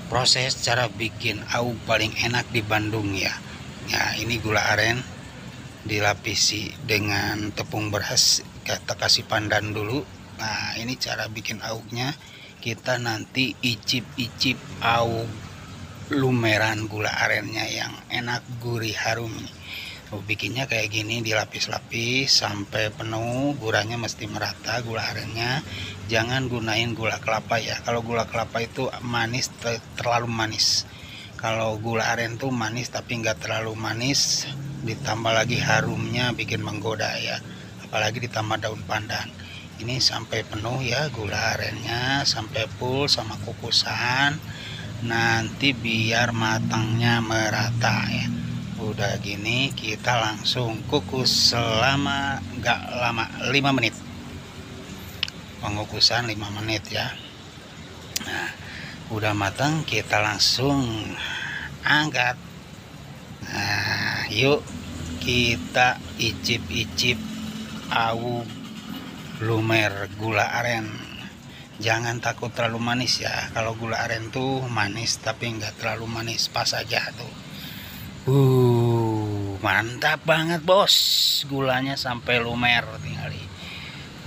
Proses cara bikin AUG paling enak di Bandung ya. Ya, ini gula aren dilapisi dengan tepung beras, kita kasih pandan dulu. Nah, ini cara bikin AUG-nya. Kita nanti icip-icip AUG lumeran gula arennya yang enak, gurih, harum. Bikinnya kayak gini, dilapis-lapis sampai penuh, gulanya mesti merata gula arennya. Jangan gunain gula kelapa ya, kalau gula kelapa itu manis, terlalu manis. Kalau gula aren tuh manis tapi nggak terlalu manis, ditambah lagi harumnya bikin menggoda ya, apalagi ditambah daun pandan. Ini sampai penuh ya gula arennya, sampai full sama kukusan, nanti biar matangnya merata ya. Udah gini kita langsung kukus selama nggak lama, 5 menit, pengukusan 5 menit ya. Nah, udah matang kita langsung angkat. Nah, yuk kita icip-icip AUG lumer gula aren. Jangan takut terlalu manis ya, kalau gula aren tuh manis tapi nggak terlalu manis, pas aja tuh. Mantap banget bos, gulanya sampai lumer, tinggal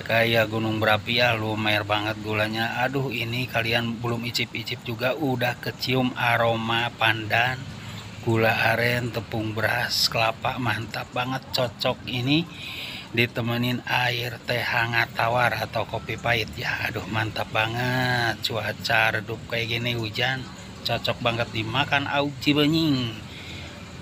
kayak gunung berapi ya, lumer banget gulanya. Aduh, ini kalian belum icip-icip juga udah kecium aroma pandan, gula aren, tepung beras, kelapa. Mantap banget, cocok ini ditemenin air teh hangat tawar atau kopi pahit ya. Aduh, mantap banget, cuaca redup kayak gini, hujan, cocok banget dimakan AUG Cibenying.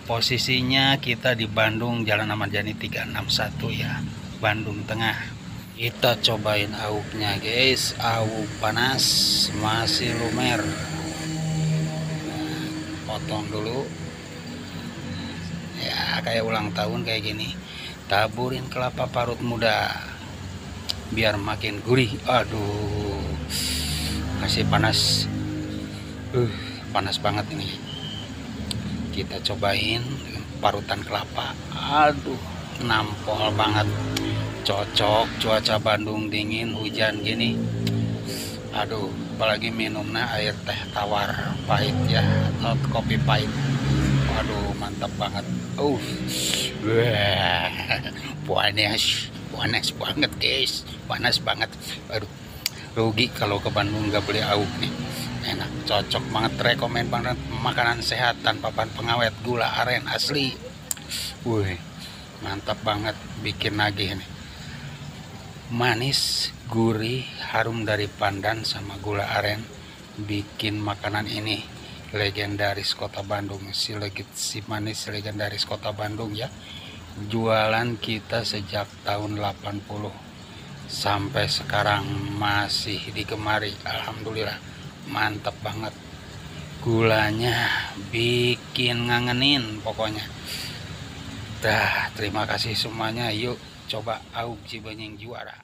Posisinya kita di Bandung, Jalan Ahmad Yani 361 ya, Bandung Tengah. Kita cobain AUG-nya guys. AUG panas, masih lumer. Nah, potong dulu ya, kayak ulang tahun kayak gini. Taburin kelapa parut muda biar makin gurih. Aduh, masih panas, panas banget ini. Kita cobain parutan kelapa. Aduh, nampol banget, cocok cuaca Bandung dingin hujan gini. Aduh, apalagi minumnya air teh tawar pahit ya, atau kopi pahit. Aduh, mantap banget. Panas banget guys, panas banget. Aduh, rugi kalau ke Bandung nggak beli AUG nih. Enak, cocok banget, rekomen banget, makanan sehat tanpa bahan pengawet, gula aren asli. Mantap banget, bikin nagih nih. Manis, gurih, harum dari pandan sama gula aren, bikin makanan ini legendaris kota Bandung. Si manis legendaris kota Bandung ya. Jualan kita sejak tahun 80 sampai sekarang masih digemari, alhamdulillah. Mantap banget, gulanya bikin ngangenin pokoknya. Dah, terima kasih semuanya. Yuk coba AUG Cibenying juara.